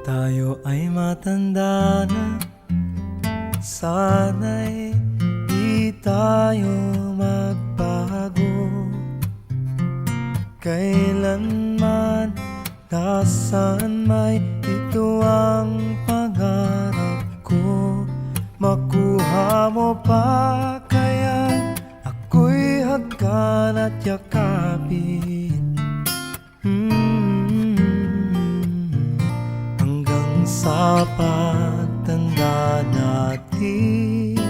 tayo ay matanda na, sana'y di tayo magbago. Kailanman, nasaan may ito ang pangarap ko. Makuha mo pa kaya ako'y hagkan at yakapin. Hanggang sa pagtanda natin,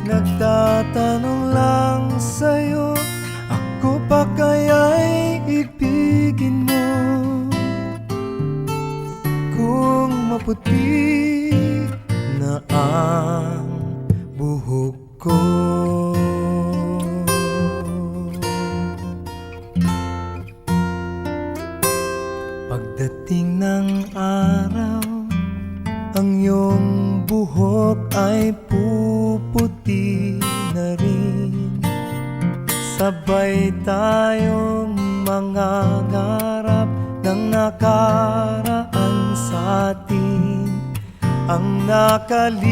nagtatanong lang sa'yo, ako pa kaya'y ibigin mo? Kung maputi na ang buhok ko, pagdating ng araw, ang iyong buhok ay puputi na rin. Sabay tayong mangangarap ng nakaraan sa atin. Ang nakalipas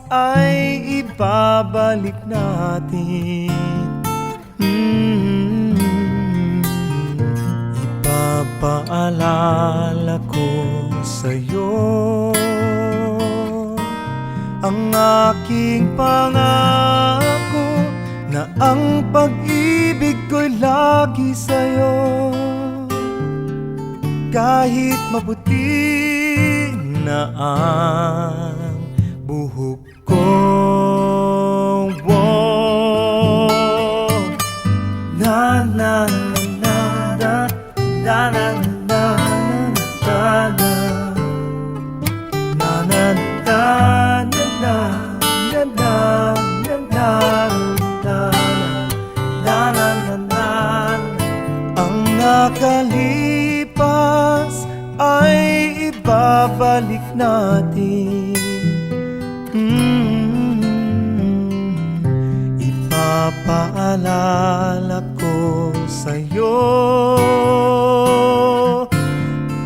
ay ibabalik natin. Ipapaalala ko sa'yo ang aking pangako, na ang pag-ibig ko'y lagi sa'yo. Kahit maputi na ang buhok ko, na na na na na na na nakalipas ay ibabalik natin. Ipapaalala ko sa'yo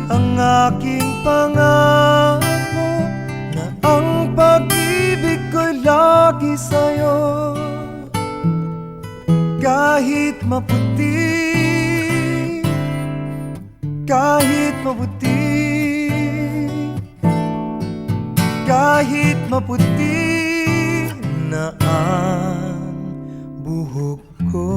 ang aking pangako, na ang pag-ibig ko'y lagi sa'yo. Kahit maputi, kahit maputi, kahit maputi na ang buhok ko.